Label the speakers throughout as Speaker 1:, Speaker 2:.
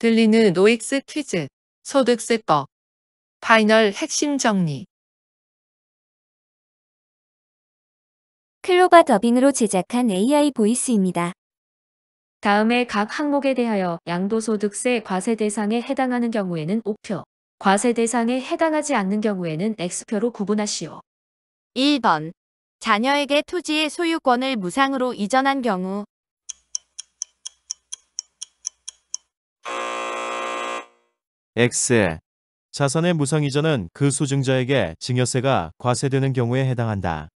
Speaker 1: 들리는 OX 퀴즈, 소득세법, 파이널 핵심 정리.
Speaker 2: 클로바 더빙으로 제작한 AI 보이스입니다.
Speaker 3: 다음에 각 항목에 대하여 양도소득세 과세 대상에 해당하는 경우에는 O표, 과세 대상에 해당하지 않는 경우에는 X표로 구분하시오.
Speaker 4: 1번. 자녀에게 토지의 소유권을 무상으로 이전한 경우.
Speaker 5: X. 자산의 무상 이전은 그 수증자에게 증여세가 과세되는 경우에 해당한다.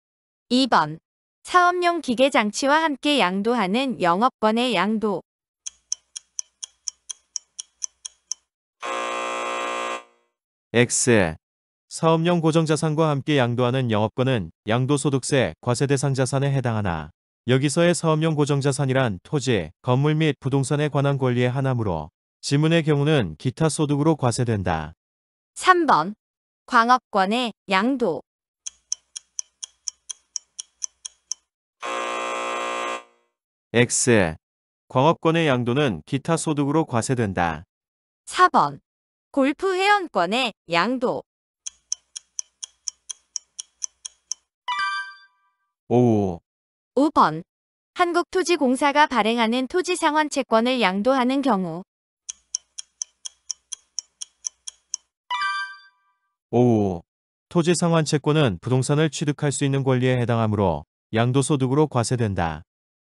Speaker 4: 2번. 사업용 기계 장치와 함께 양도하는 영업권의 양도.
Speaker 5: X. 사업용 고정자산과 함께 양도하는 영업권은 양도소득세 과세 대상 자산에 해당하나 여기서의 사업용 고정자산이란 토지, 건물 및 부동산에 관한 권리의 하나므로 지문의 경우는 기타 소득으로 과세된다.
Speaker 4: 3번. 광업권의 양도.
Speaker 5: X. 광업권의 양도는 기타 소득으로 과세된다.
Speaker 4: 4번. 골프 회원권의 양도.
Speaker 5: 5.
Speaker 4: 5번. 한국토지공사가 발행하는 토지상환채권을 양도하는 경우.
Speaker 5: 5. 토지 상환 채권은 부동산을 취득할 수 있는 권리에 해당하므로 양도소득으로 과세된다.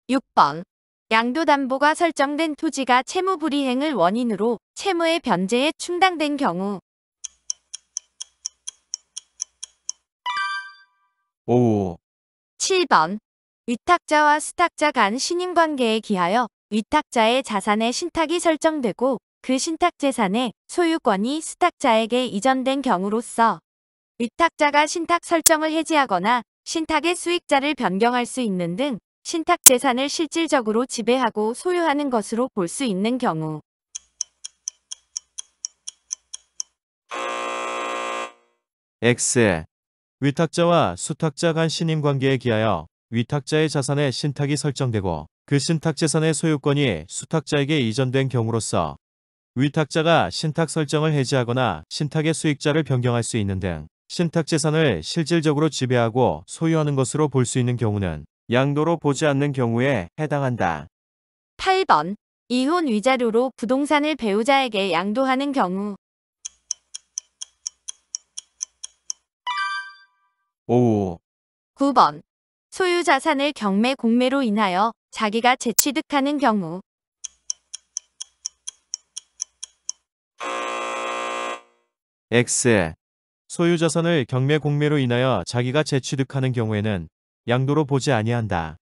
Speaker 4: 6번. 양도담보가 설정된 토지가 채무불이행을 원인으로 채무의 변제에 충당된 경우.
Speaker 5: 5.
Speaker 4: 7번. 위탁자와 수탁자 간 신임관계에 기하여 위탁자의 자산의 신탁이 설정되고 그 신탁 재산의 소유권이 수탁자에게 이전된 경우로서 위탁자가 신탁 설정을 해지하거나 신탁의 수익자를 변경할 수 있는 등 신탁 재산을 실질적으로 지배하고 소유하는 것으로 볼 수 있는 경우.
Speaker 5: X. 위탁자와 수탁자 간 신임관계에 기하여 위탁자의 자산의 신탁이 설정되고 그 신탁 재산의 소유권이 수탁자에게 이전된 경우로서 위탁자가 신탁 설정을 해지하거나 신탁의 수익자를 변경할 수 있는 등 신탁 재산을 실질적으로 지배하고 소유하는 것으로 볼 수 있는 경우는 양도로 보지 않는 경우에 해당한다.
Speaker 4: 8번. 이혼 위자료로 부동산을 배우자에게 양도하는 경우.
Speaker 5: 5.
Speaker 4: 9번. 소유 자산을 경매 공매로 인하여 자기가 재취득하는 경우.
Speaker 5: X. 소유 자산을 경매 공매로 인하여 자기가 재취득하는 경우에는 양도로 보지 아니한다.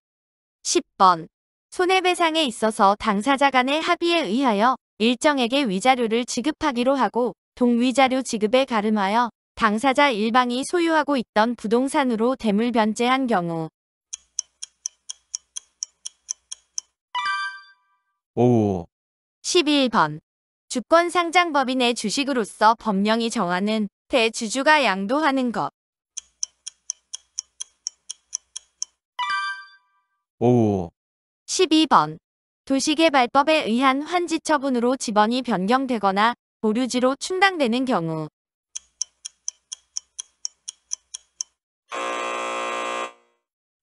Speaker 4: 10번. 손해배상에 있어서 당사자 간의 합의에 의하여 일정에게 위자료를 지급하기로 하고 동위자료 지급에 가름하여 당사자 일방이 소유하고 있던 부동산으로 대물 변제한 경우.
Speaker 5: 5.
Speaker 4: 11번. 주권상장법인의 주식으로서 법령이 정하는 대주주가 양도하는 것.
Speaker 5: 5.
Speaker 4: 12번. 도시개발법에 의한 환지처분으로 지번이 변경되거나 보류지로 충당되는 경우.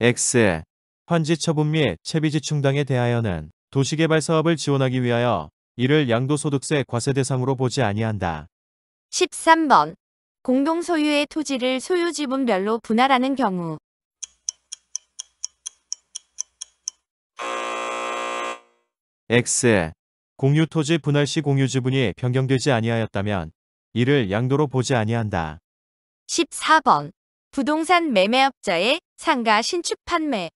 Speaker 5: X. 환지 처분 및 채비지 충당에 대하여는 도시개발 사업을 지원하기 위하여 이를 양도소득세 과세 대상으로 보지 아니한다.
Speaker 4: 13번. 공동소유의 토지를 소유지분별로 분할하는 경우.
Speaker 5: X. 공유토지 분할 시 공유지분이 변경되지 아니하였다면 이를 양도로 보지 아니한다.
Speaker 4: 14번. 부동산 매매업자의 상가 신축 판매.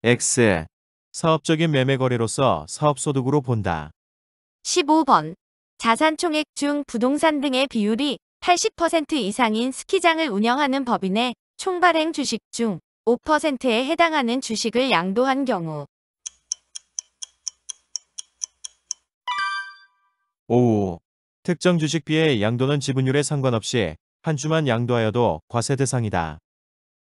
Speaker 5: X. 사업적인 매매 거래로서 사업소득으로 본다.
Speaker 4: 15번. 자산총액 중 부동산 등의 비율이 80% 이상인 스키장을 운영하는 법인의 총발행 주식 중 5%에 해당하는 주식을 양도한 경우.
Speaker 5: 5. 특정 주식비의 양도는 지분율에 상관없이 한 주만 양도하여도 과세 대상이다.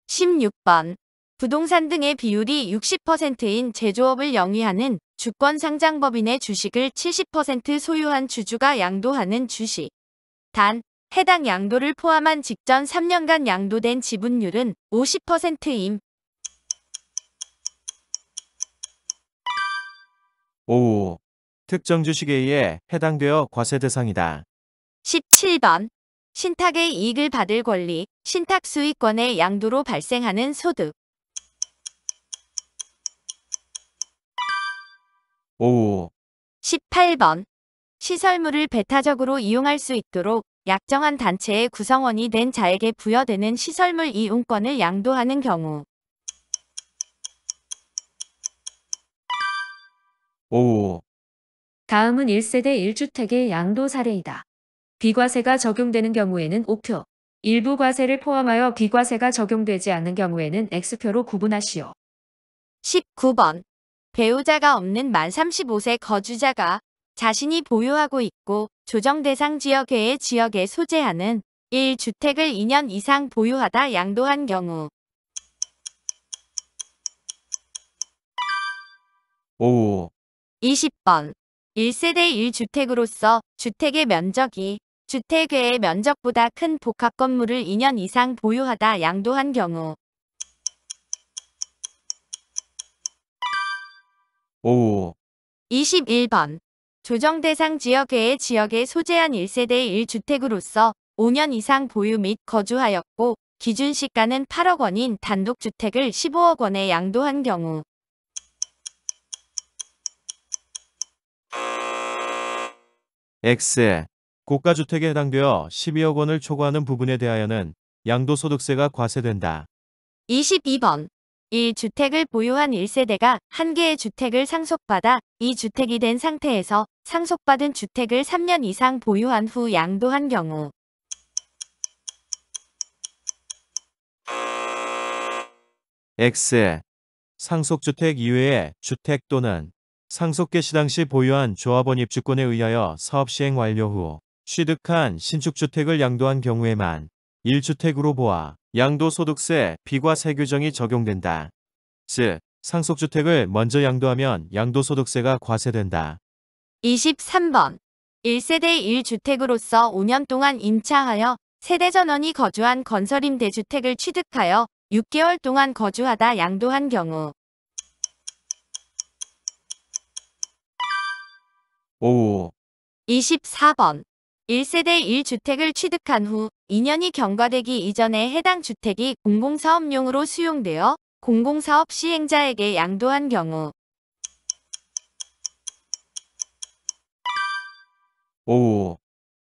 Speaker 4: 16번. 부동산 등의 비율이 60%인 제조업을 영위하는 주권상장법인의 주식을 70% 소유한 주주가 양도하는 주식. 단, 해당 양도를 포함한 직전 3년간 양도된 지분율은 50%임.
Speaker 5: 5. 특정 주식에 의해 해당되어 과세 대상이다.
Speaker 4: 17번. 신탁의 이익을 받을 권리, 신탁 수익권의 양도로 발생하는 소득.
Speaker 5: 5.
Speaker 4: 18번. 시설물을 배타적으로 이용할 수 있도록 약정한 단체의 구성원이 된 자에게 부여되는 시설물 이용권을 양도하는 경우.
Speaker 5: 5.
Speaker 3: 다음은 1세대 1주택의 양도 사례이다. 비과세가 적용되는 경우에는 O표, 일부 과세를 포함하여 비과세가 적용되지 않는 경우에는 X표로 구분하시오.
Speaker 4: 19번. 배우자가 없는 만 35세 거주자가 자신이 보유하고 있고 조정 대상 지역 외의 지역에 소재하는 1주택을 2년 이상 보유하다 양도한 경우.
Speaker 5: 5.
Speaker 4: 20번. 1세대 1주택으로서 주택의 면적이 주택 외의 면적보다 큰 복합 건물을 2년 이상 보유하다 양도한 경우.
Speaker 5: 5.
Speaker 4: 21번. 조정 대상 지역 외의 지역에 소재한 1세대 1주택으로서 5년 이상 보유 및 거주하였고 기준 시가는 8억 원인 단독주택을 15억 원에 양도한 경우.
Speaker 5: X. 고가주택에 해당되어 12억 원을 초과하는 부분에 대하여는 양도소득세가 과세된다.
Speaker 4: 22번. 1주택을 보유한 1세대가 한 개의 주택을 상속받아 2주택이 된 상태에서 상속받은 주택을 3년 이상 보유한 후 양도한 경우.
Speaker 5: X. 상속주택 이외의 주택 또는 상속 개시 당시 보유한 조합원 입주권에 의하여 사업 시행 완료 후 취득한 신축주택을 양도한 경우에만 1주택으로 보아 양도소득세 비과세 규정이 적용된다. 즉, 상속주택을 먼저 양도하면 양도소득세가 과세된다.
Speaker 4: 23번. 1세대 1주택으로서 5년 동안 임차하여 세대 전원이 거주한 건설임대주택을 취득하여 6개월 동안 거주하다 양도한 경우.
Speaker 5: 5.
Speaker 4: 24번. 1세대 1주택을 취득한 후 2년이 경과되기 이전에 해당 주택이 공공사업용으로 수용되어 공공사업 시행자에게 양도한 경우.
Speaker 5: 5.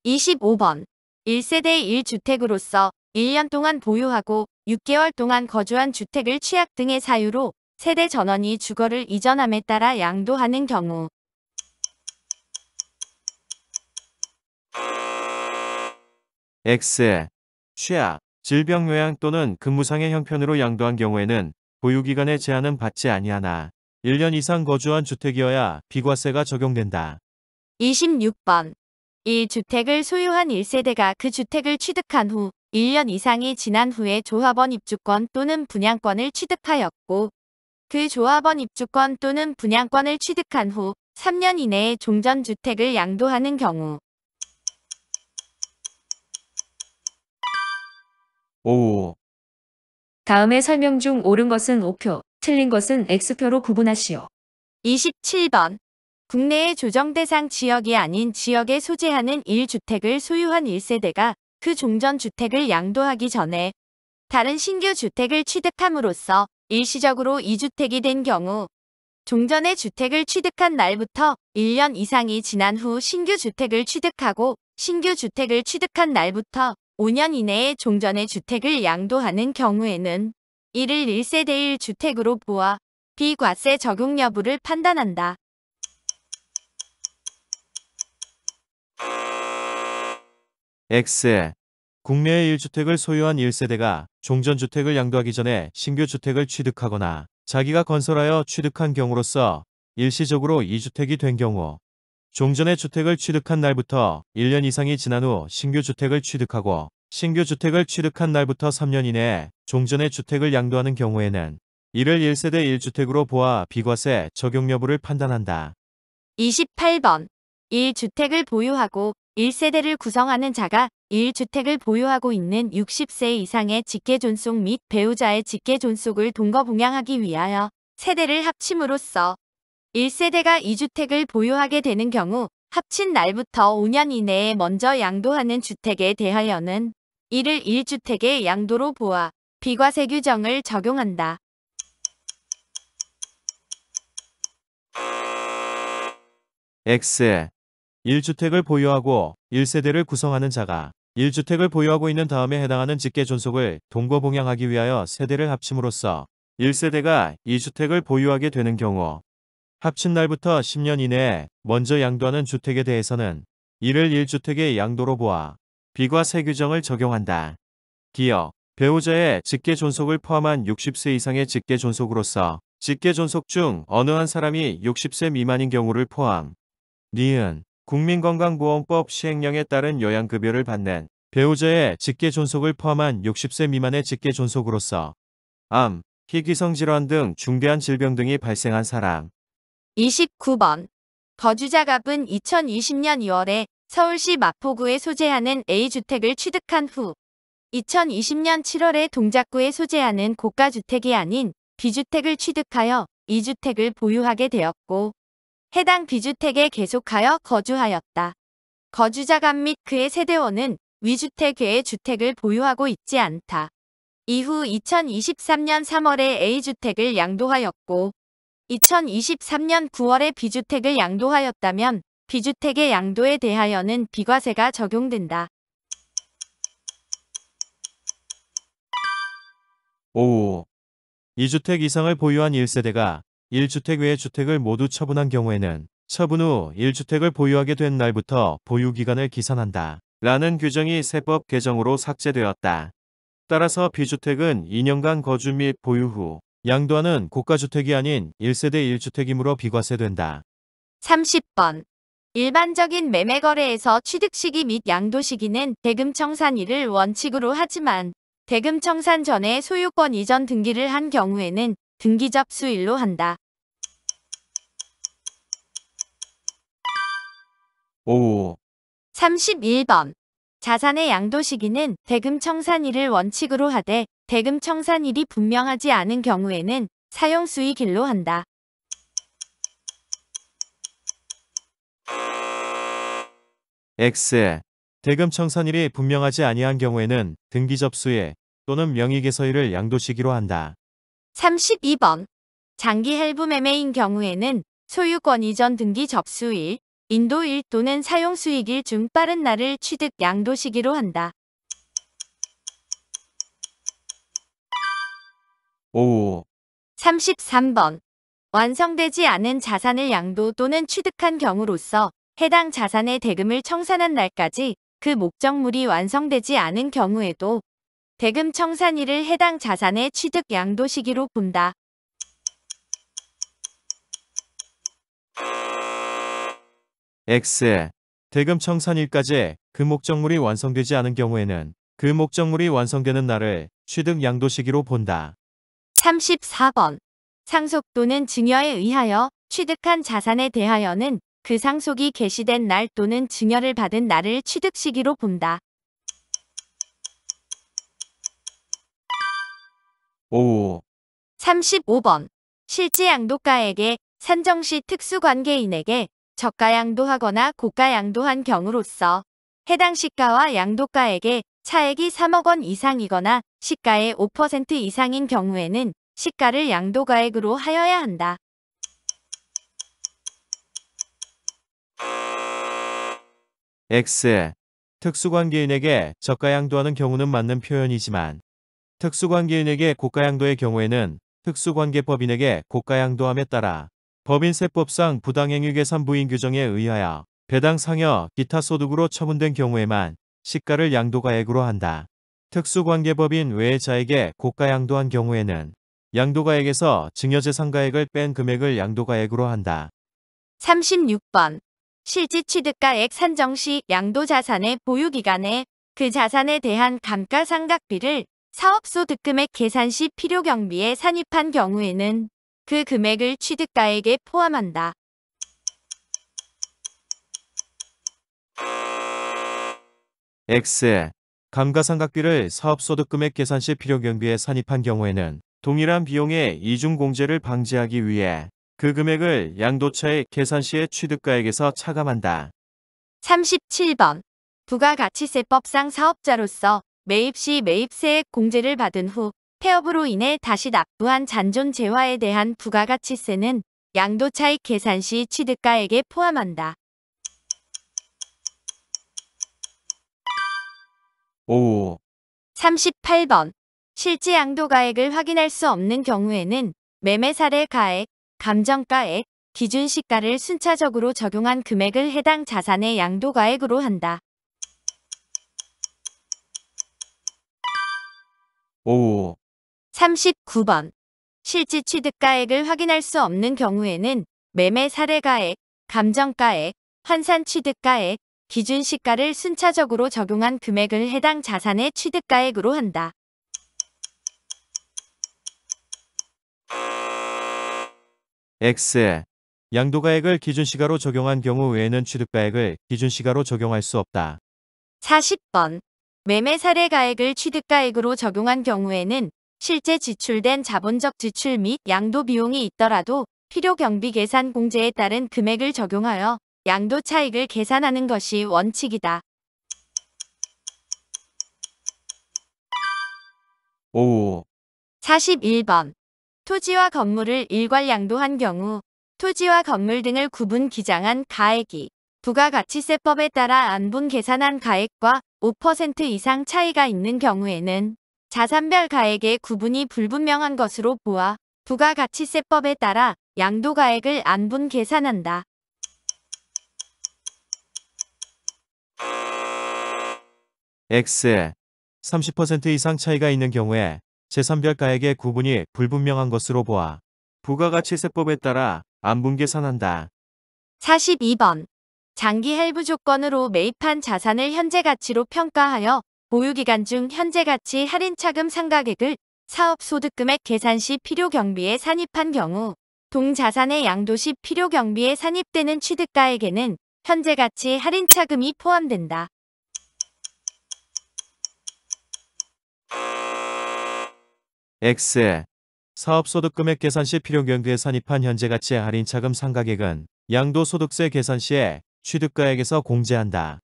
Speaker 4: 25번. 1세대 1주택으로서 1년 동안 보유하고 6개월 동안 거주한 주택을 취약 등의 사유로 세대 전원이 주거를 이전함에 따라 양도하는 경우.
Speaker 5: X. 취약, 질병 요양 또는 근무상의 형편으로 양도한 경우에는 보유기간의 제한은 받지 아니하나 1년 이상 거주한 주택이어야 비과세가 적용된다.
Speaker 4: 26번. 1주택을 소유한 1세대가 그 주택을 취득한 후 1년 이상이 지난 후에 조합원 입주권 또는 분양권을 취득하였고 그 조합원 입주권 또는 분양권을 취득한 후 3년 이내에 종전주택을 양도하는 경우.
Speaker 5: 5.
Speaker 3: 다음의 설명 중 옳은 것은 O표, 틀린 것은 X표로 구분하시오.
Speaker 4: 27번. 국내의 조정 대상 지역이 아닌 지역에 소재하는 1주택을 소유한 1세대가 그 종전주택을 양도하기 전에 다른 신규 주택을 취득함으로써 일시적으로 2주택이 된 경우 종전의 주택을 취득한 날부터 1년 이상이 지난 후 신규 주택을 취득하고 신규 주택을 취득한 날부터 5년 이내에 종전의 주택을 양도하는 경우에는 이를 1세대 1주택으로 보아 비과세 적용 여부를 판단한다.
Speaker 5: X. 국내의 1주택을 소유한 1세대가 종전주택을 양도하기 전에 신규 주택을 취득하거나 자기가 건설하여 취득한 경우로서 일시적으로 2주택이 된 경우 종전의 주택을 취득한 날부터 1년 이상이 지난 후 신규 주택을 취득하고 신규 주택을 취득한 날부터 3년 이내에 종전의 주택을 양도하는 경우에는 이를 1세대 1주택으로 보아 비과세 적용 여부를 판단한다.
Speaker 4: 28번. 1주택을 보유하고 1세대를 구성하는 자가 1주택을 보유하고 있는 60세 이상의 직계존속 및 배우자의 직계존속을 동거분양하기 위하여 세대를 합침으로써 1세대가 2주택을 보유하게 되는 경우 합친 날부터 5년 이내에 먼저 양도하는 주택에 대하여는 이를 1주택의 양도로 보아 비과세 규정을 적용한다.
Speaker 5: X. 1주택을 보유하고 1세대를 구성하는 자가 1주택을 보유하고 있는 다음에 해당하는 직계존속을 동거봉양하기 위하여 세대를 합침으로써 1세대가 2주택을 보유하게 되는 경우 합친 날부터 10년 이내에 먼저 양도하는 주택에 대해서는 이를 1주택의 양도로 보아 비과세 규정을 적용한다. 기억, 배우자의 직계존속을 포함한 60세 이상의 직계존속으로서 직계존속 중 어느 한 사람이 60세 미만인 경우를 포함. 니은, 국민건강보험법 시행령에 따른 요양급여를 받는 배우자의 직계존속을 포함한 60세 미만의 직계존속으로서 암, 희귀성질환 등 중대한 질병 등이 발생한 사람.
Speaker 4: 29번. 거주자갑은 2020년 2월에 서울시 마포구에 소재하는 A주택을 취득한 후 2020년 7월에 동작구에 소재하는 고가주택이 아닌 B주택을 취득하여 E주택을 보유하게 되었고 해당 B주택에 계속하여 거주하였다. 거주자갑 및 그의 세대원은 위주택 외의 주택을 보유하고 있지 않다. 이후 2023년 3월에 A주택을 양도하였고 2023년 9월에 B주택을 양도하였다면 B주택의 양도에 대하여는 비과세가 적용된다.
Speaker 5: 5. 2주택 이상을 보유한 1세대가 1주택 외의 주택을 모두 처분한 경우에는 처분 후 1주택을 보유하게 된 날부터 보유기간을 기산한다. 라는 규정이 세법 개정으로 삭제되었다. 따라서 B주택은 2년간 거주 및 보유 후 양도하는 고가주택이 아닌 1세대 1주택이므로 비과세된다.
Speaker 4: 30번. 일반적인 매매거래에서 취득 시기 및 양도 시기는 대금청산일을 원칙으로 하지만 대금청산 전에 소유권 이전 등기를 한 경우에는 등기 접수일로 한다.
Speaker 5: 5.
Speaker 4: 31번. 자산의 양도 시기는 대금청산일을 원칙으로 하되 대금청산일이 분명하지 않은 경우에는 사용수익일로 한다.
Speaker 5: X. 대금청산일이 분명하지 아니한 경우에는 등기 접수일 또는 명의개서일을 양도시기로 한다.
Speaker 4: 32번. 장기 헬부 매매인 경우에는 소유권 이전 등기 접수일, 인도일 또는 사용수익일 중 빠른 날을 취득 양도 시기로 한다.
Speaker 5: 5.
Speaker 4: 33번. 완성되지 않은 자산을 양도 또는 취득한 경우로서 해당 자산의 대금을 청산한 날까지 그 목적물이 완성되지 않은 경우에도 대금 청산일을 해당 자산의 취득 양도 시기로 본다.
Speaker 5: X. 대금 청산일까지 그 목적물이 완성되지 않은 경우에는 그 목적물이 완성되는 날을 취득 양도 시기로 본다.
Speaker 4: 34번. 상속 또는 증여에 의하여 취득한 자산에 대하여는 그 상속이 개시된 날 또는 증여를 받은 날을 취득 시기로 본다.
Speaker 5: 5.
Speaker 4: 35번. 실제 양도가액에 산정시 특수관계인에게 저가양도하거나 고가양도한 경우로서 해당 시가와 양도가액의 차액이 3억 원 이상이거나 시가의 5% 이상인 경우에는 시가를 양도가액으로 하여야 한다.
Speaker 5: X. 특수관계인에게 저가양도하는 경우는 맞는 표현이지만 특수관계인에게 고가양도의 경우에는 특수관계법인에게 고가양도함에 따라 법인세법상 부당행위계산 부인 규정에 의하여 배당 상여 기타 소득으로 처분된 경우에만 시가를 양도가액으로 한다. 특수관계법인 외의 자에게 고가양도한 경우에는 양도가액에서 증여재산가액을 뺀 금액을 양도가액으로 한다.
Speaker 4: 36번. 실지 취득가액 산정 시 양도자산의 보유기간에 그 자산에 대한 감가상각비를 사업소득금액 계산 시 필요 경비에 산입한 경우에는 그 금액을 취득가액에 포함한다.
Speaker 5: X. 감가상각비를 사업소득금액 계산 시 필요경비에 산입한 경우에는 동일한 비용의 이중공제를 방지하기 위해 그 금액을 양도차익 계산 시의 취득가액에서 차감한다.
Speaker 4: 37번. 부가가치세법상 사업자로서 매입 시 매입세액 공제를 받은 후 폐업으로 인해 다시 납부한 잔존 재화에 대한 부가가치세는 양도차익 계산 시 취득가액에 포함한다.
Speaker 5: 5.
Speaker 4: 38번. 실제 양도가액을 확인할 수 없는 경우에는 매매사례가액, 감정가액, 기준시가를 순차적으로 적용한 금액을 해당 자산의 양도가액으로 한다.
Speaker 5: 5.
Speaker 4: 39번. 실제 취득가액을 확인할 수 없는 경우에는 매매사례가액, 감정가액, 환산취득가액, 기준시가를 순차적으로 적용한 금액을 해당 자산의 취득가액으로 한다.
Speaker 5: X. 양도가액을 기준시가로 적용한 경우 외에는 취득가액을 기준시가로 적용할 수 없다.
Speaker 4: 40번. 매매사례가액을 취득가액으로 적용한 경우에는 실제 지출된 자본적 지출 및 양도 비용이 있더라도 필요경비 계산 공제에 따른 금액을 적용하여 양도 차익을 계산하는 것이 원칙이다.
Speaker 5: 5.
Speaker 4: 41번. 토지와 건물을 일괄 양도한 경우 토지와 건물 등을 구분 기장한 가액이 부가가치세법에 따라 안분 계산한 가액과 5% 이상 차이가 있는 경우에는 자산별 가액의 구분이 불분명한 것으로 보아 부가가치세법에 따라 양도가액을 안분 계산한다.
Speaker 5: X. 30% 이상 차이가 있는 경우에 재산별 가액의 구분이 불분명한 것으로 보아 부가가치세법에 따라 안분 계산한다.
Speaker 4: 42번. 장기 할부 조건으로 매입한 자산을 현재 가치로 평가하여 보유기간 중 현재 가치 할인 차금 상각액을 사업소득금액 계산 시 필요경비에 산입한 경우 동자산의 양도 시 필요경비에 산입되는 취득가액에는 현재 가치 할인 차금이 포함된다.
Speaker 5: X. 사업소득금액 계산 시 필요경비에 산입한 현재가치 할인 차금 상각액은 양도소득세 계산 시에 취득가액에서 공제한다.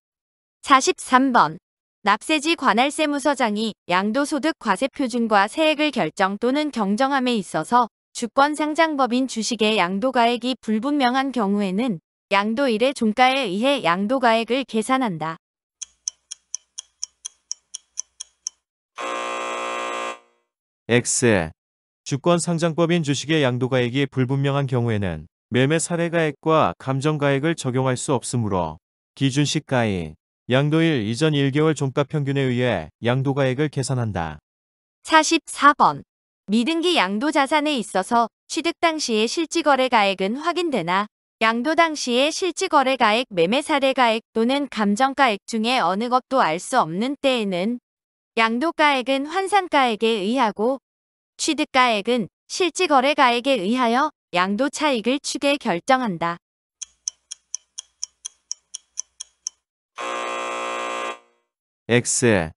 Speaker 4: 43번. 납세지 관할세무서장이 양도소득 과세표준과 세액을 결정 또는 경정함에 있어서 주권상장법인 주식의 양도가액이 불분명한 경우에는 양도일의 종가에 의해 양도가액을 계산한다.
Speaker 5: X. 주권상장법인 주식의 양도가액이 불분명한 경우에는 매매사례가액과 감정가액을 적용할 수 없으므로 기준시가인 양도일 이전 1개월 종가평균에 의해 양도가액을 계산한다.
Speaker 4: 44번. 미등기 양도자산에 있어서 취득 당시의 실지거래가액은 확인되나 양도 당시의 실지거래가액, 매매사례가액 또는 감정가액 중에 어느 것도 알 수 없는 때에는 양도가액은 환산가액에 의하고 취득가액은 실지거래가액에 의하여 양도차익을 추계 결정한다.
Speaker 5: X.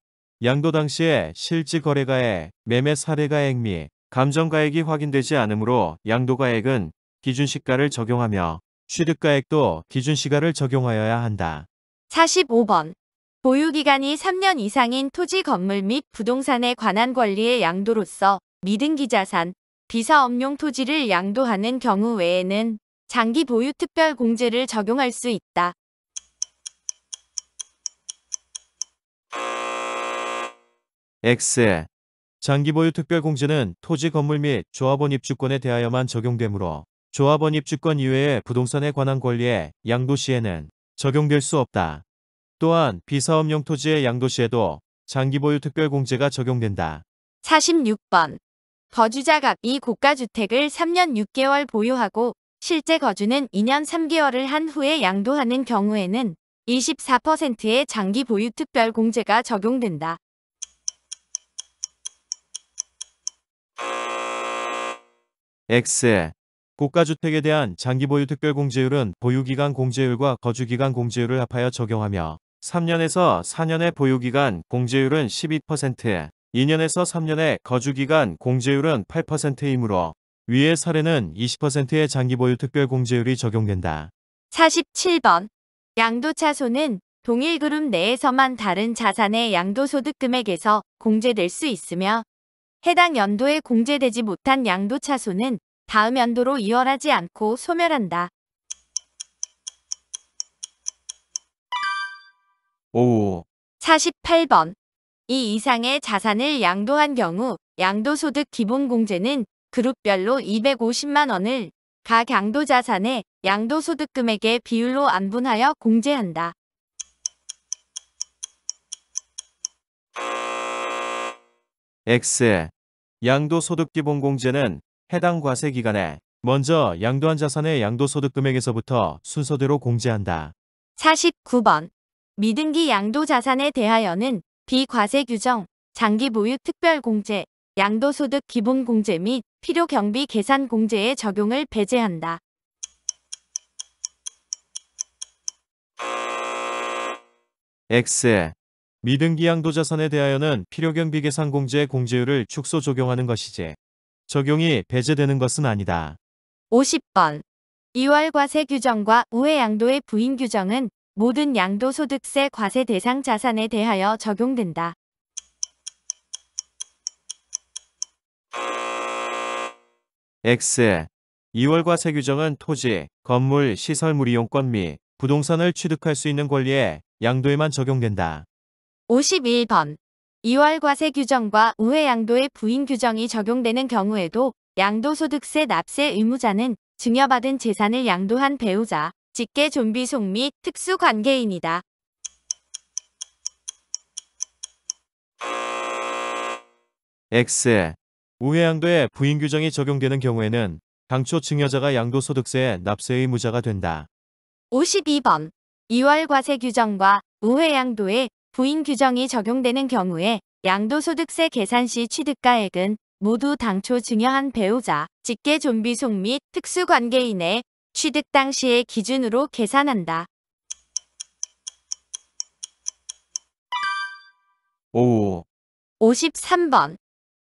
Speaker 5: 양도 당시에 실지거래가액, 매매사례가액 및 감정가액이 확인되지 않으므로 양도가액은 기준시가를 적용하며 취득가액도 기준시가를 적용하여야 한다.
Speaker 4: 45번. 보유기간이 3년 이상인 토지, 건물 및 부동산에 관한 권리의 양도로서 미등기자산, 비사업용 토지를 양도하는 경우 외에는 장기 보유 특별 공제를 적용할 수 있다.
Speaker 5: X. 장기보유 특별공제는 토지, 건물 및 조합원 입주권에 대하여만 적용되므로 조합원 입주권 이외의 부동산에 관한 권리의 양도 시에는 적용될 수 없다. 또한 비사업용 토지의 양도 시에도 장기보유 특별공제가 적용된다.
Speaker 4: 46번. 거주자가 이 고가주택을 3년 6개월 보유하고 실제 거주는 2년 3개월을 한 후에 양도하는 경우에는 24%의 장기 보유 특별 공제가 적용된다.
Speaker 5: X. 고가주택에 대한 장기보유 특별공제율은 보유기간 공제율과 거주기간 공제율을 합하여 적용하며 3년에서 4년의 보유기간 공제율은 12%, 2년에서 3년의 거주기간 공제율은 8%이므로 위의 사례는 20%의 장기보유 특별공제율이 적용된다.
Speaker 4: 47번. 양도차손은 동일 그룹 내에서만 다른 자산의 양도소득 금액에서 공제될 수 있으며 해당 연도에 공제되지 못한 양도차손은 다음 연도로 이월하지 않고 소멸한다.
Speaker 5: 5.
Speaker 4: 48번. 이 이상의 자산을 양도한 경우 양도소득 기본공제는 그룹별로 250만 원을 각 양도자산의 양도소득 금액의 비율로 안분하여 공제한다.
Speaker 5: X. 양도소득기본공제는 해당 과세기간에 먼저 양도한 자산의 양도소득 금액에서부터 순서대로 공제한다.
Speaker 4: 49번. 미등기 양도자산에 대하여는 비과세 규정, 장기보유 특별공제, 양도소득 기본공제 및 필요경비 계산공제의 적용을 배제한다.
Speaker 5: X. 미등기 양도자산에 대하여는 필요경비 계산공제의 공제율을 축소 적용하는 것이지 적용이 배제되는 것은 아니다.
Speaker 4: 50번. 이월과세 규정과 우회양도의 부인 규정은 모든 양도소득세 과세 대상 자산에 대하여 적용된다.
Speaker 5: X. 2월 과세 규정은 토지, 건물, 시설물 이용권 및 부동산을 취득할 수 있는 권리의 양도에만 적용된다.
Speaker 4: 51번. 이월과세 규정과 우회양도의 부인 규정이 적용되는 경우에도 양도소득세 납세 의무자는 증여받은 재산을 양도한 배우자, 직계 존비속 및 특수관계인이다.
Speaker 5: X. 우회양도의 부인 규정이 적용되는 경우에는 당초 증여자가 양도소득세의 납세 의무자가 된다.
Speaker 4: 52번. 이월과세 규정과 우회양도의 부인 규정이 적용되는 경우에 양도소득세 계산 시 취득가액은 모두 당초 증여한 배우자, 직계 존비속 및 특수관계인의 취득 당시의 기준으로 계산한다.
Speaker 5: 5.
Speaker 4: 53번.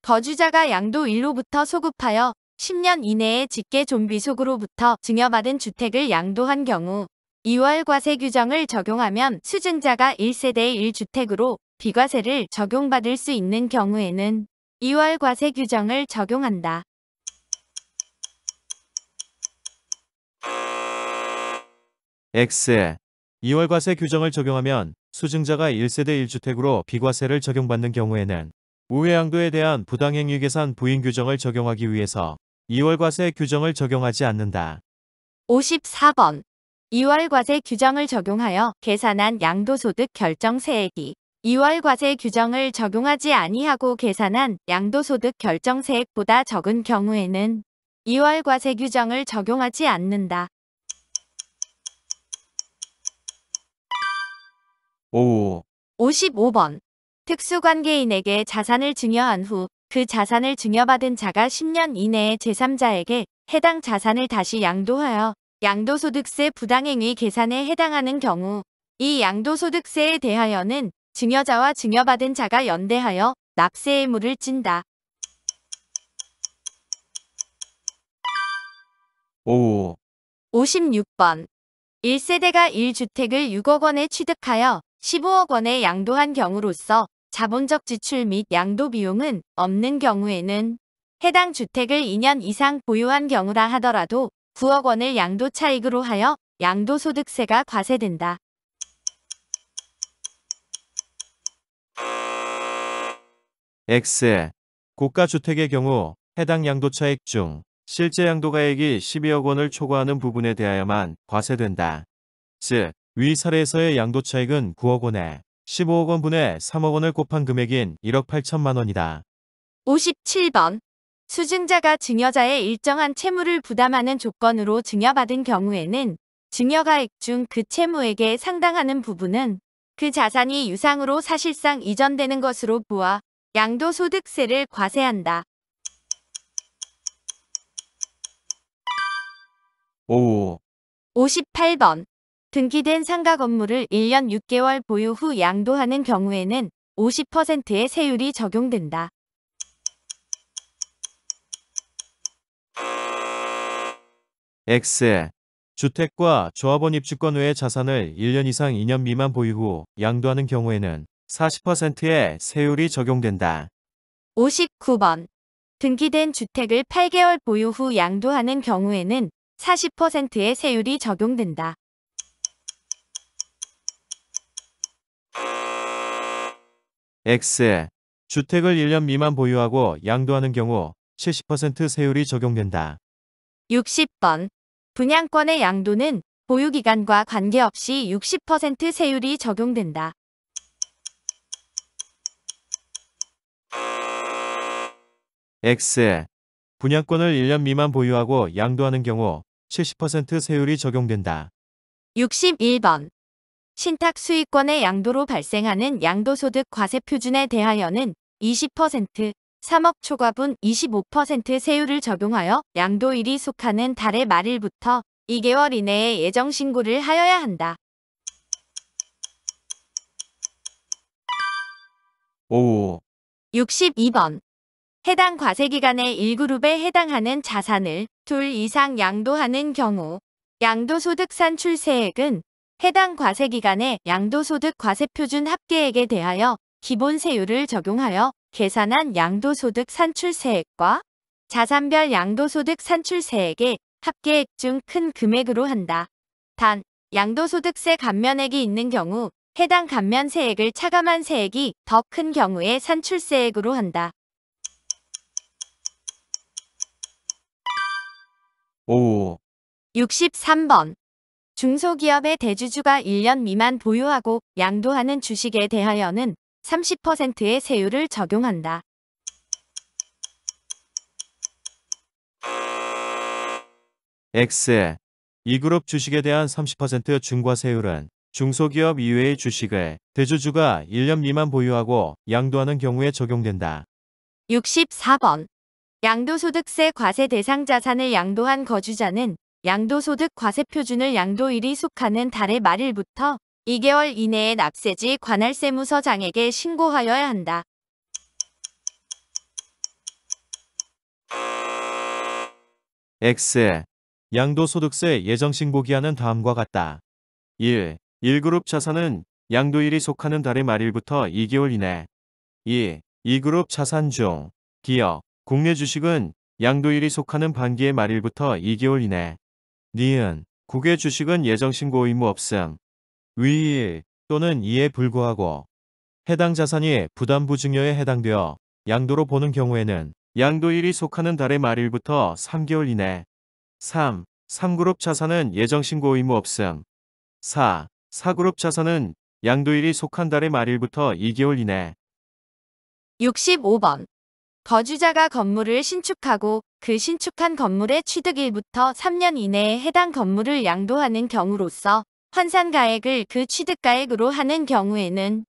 Speaker 4: 거주자가 양도 1로부터 소급하여 10년 이내에 직계 존비속으로부터 증여받은 주택을 양도한 경우 2월 과세 규정을 적용하면 수증자가 1세대 1주택으로 비과세를 적용받을 수 있는 경우에는 2월 과세 규정을 적용한다.
Speaker 5: X. 2월 과세 규정을 적용하면 수증자가 1세대 1주택으로 비과세를 적용받는 경우에는 우회양도에 대한 부당행위 계산 부인 규정을 적용하기 위해서 2월 과세 규정을 적용하지 않는다.
Speaker 4: 54번. 2월 과세 규정을 적용하여 계산한 양도소득 결정세액이 2월 과세 규정을 적용하지 아니하고 계산한 양도소득 결정세액보다 적은 경우에는 2월 과세 규정을 적용하지 않는다.
Speaker 5: 5.
Speaker 4: 55번. 특수관계인에게 자산을 증여한 후 그 자산을 증여받은 자가 10년 이내에 제3자에게 해당 자산을 다시 양도하여 양도소득세 부당행위 계산에 해당하는 경우 이 양도소득세에 대하여는 증여자와 증여받은 자가 연대하여 납세 의무를 진다.
Speaker 5: 5.
Speaker 4: 56번. 1세대가 1주택을 6억 원에 취득하여 15억 원에 양도한 경우로서 자본적 지출 및 양도 비용은 없는 경우에는 해당 주택을 2년 이상 보유한 경우라 하더라도 9억 원을 양도 차익으로 하여 양도소득세가 과세된다.
Speaker 5: X. 고가주택의 경우 해당 양도차익 중 실제 양도가액이 12억 원을 초과하는 부분에 대하여만 과세된다. 즉, 위 사례에서의 양도차익은 9억 원에 15억 원분의 3억 원을 곱한 금액인 1억 8천만 원이다.
Speaker 4: 57번. 수증자가 증여자의 일정한 채무를 부담하는 조건으로 증여받은 경우에는 증여가액 중 그 채무액에 상당하는 부분은 그 자산이 유상으로 사실상 이전되는 것으로 보아 양도소득세를 과세한다. 58번. 등기된 상가 건물을 1년 6개월 보유 후 양도하는 경우에는 50%의 세율이 적용된다.
Speaker 5: X. 주택과 조합원 입주권 외의 자산을 1년 이상 2년 미만 보유 후 양도하는 경우에는 40%의 세율이 적용된다.
Speaker 4: 59번. 등기된 주택을 8개월 보유 후 양도하는 경우에는 40%의 세율이 적용된다.
Speaker 5: X. 주택을 1년 미만 보유하고 양도하는 경우 70% 세율이 적용된다.
Speaker 4: 60번. 분양권의 양도는 보유기간과 관계없이 60% 세율이 적용된다.
Speaker 5: X. 분양권을 1년 미만 보유하고 양도하는 경우 70% 세율이 적용된다.
Speaker 4: 61번. 신탁 수익권의 양도로 발생하는 양도소득 과세 표준에 대하여는 20%, 3억 초과분 25% 세율을 적용하여 양도일이 속하는 달의 말일부터 2개월 이내에 예정신고를 하여야 한다.
Speaker 5: 5.
Speaker 4: 62번. 해당 과세기간의 1그룹에 해당하는 자산을 둘 이상 양도하는 경우 양도소득 산출세액은 해당 과세기간의 양도소득 과세표준 합계액에 대하여 기본세율을 적용하여 계산한 양도소득 산출세액과 자산별 양도소득 산출세액의 합계액 중 큰 금액으로 한다. 단, 양도소득세 감면액이 있는 경우 해당 감면세액을 차감한 세액이 더 큰 경우에 산출세액으로 한다.
Speaker 5: 5.
Speaker 4: 63번. 중소기업의 대주주가 1년 미만 보유하고 양도하는 주식에 대하여는 30%의 세율을 적용한다.
Speaker 5: X. 2그룹 주식에 대한 30% 중과세율은 중소기업 이외의 주식을 대주주가 1년 미만 보유하고 양도하는 경우에 적용된다.
Speaker 4: 64번. 양도소득세 과세 대상 자산을 양도한 거주자는 양도소득 과세표준을 양도일이 속하는 달의 말일부터 2개월 이내에 납세지 관할세무서장에게 신고하여야 한다.
Speaker 5: X. 양도소득세 예정신고기한은 다음과 같다. 1. 1그룹 자산은 양도일이 속하는 달의 말일부터 2개월 이내. 2. 2그룹 자산 중 기업, 국내 주식은 양도일이 속하는 반기의 말일부터 2개월 이내. 니은, 국외 주식은 예정신고 의무 없음. 위 또는 이에 불구하고 해당 자산이 부담부 증여에 해당되어 양도로 보는 경우에는 양도일이 속하는 달의 말일부터 3개월 이내. 3. 3그룹 자산은 예정신고 의무 없음. 4. 4그룹 자산은 양도일이 속한 달의 말일부터 2개월 이내.
Speaker 4: 65번. 거주자가 건물을 신축하고 그 신축한 건물의 취득일부터 3년 이내에 해당 건물을 양도하는 경우로서 환산가액을 그 취득가액으로 하는 경우에는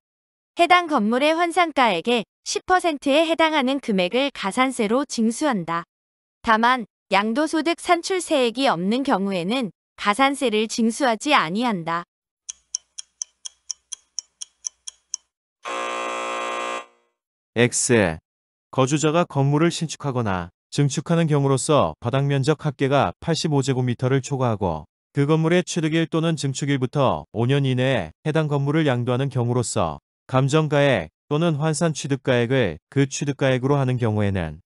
Speaker 4: 해당 건물의 환산가액의 10%에 해당하는 금액을 가산세로 징수한다. 다만 양도소득 산출세액이 없는 경우에는 가산세를 징수하지 아니한다.
Speaker 5: X. 거주자가 건물을 신축하거나 증축하는 경우로서 바닥면적 합계가 85제곱미터를 초과하고 그 건물의 취득일 또는 증축일부터 5년 이내에 해당 건물을 양도하는 경우로서 감정가액 또는 환산 취득가액을 그 취득가액으로 하는 경우에는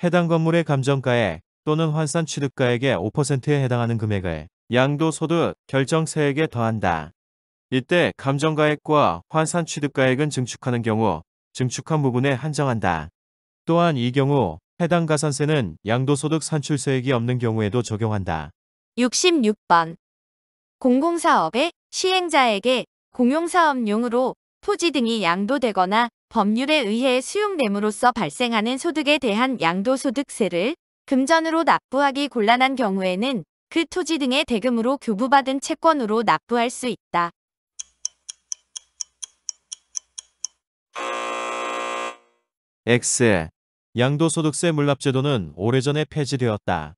Speaker 5: 해당 건물의 감정가액 또는 환산 취득가액의 5%에 해당하는 금액을 양도소득 결정세액에 더한다. 이때 감정가액과 환산 취득가액은 증축하는 경우 증축한 부분에 한정한다. 또한 이 경우 해당 가산세는 양도소득 산출세액이 없는 경우에도 적용한다.
Speaker 4: 66번. 공공사업의 시행자에게 공용사업용으로 토지 등이 양도되거나 법률에 의해 수용됨으로써 발생하는 소득에 대한 양도소득세를 금전으로 납부하기 곤란한 경우에는 그 토지 등의 대금으로 교부받은 채권으로 납부할 수 있다.
Speaker 5: X. 양도소득세 물납제도는 오래전에 폐지되었다.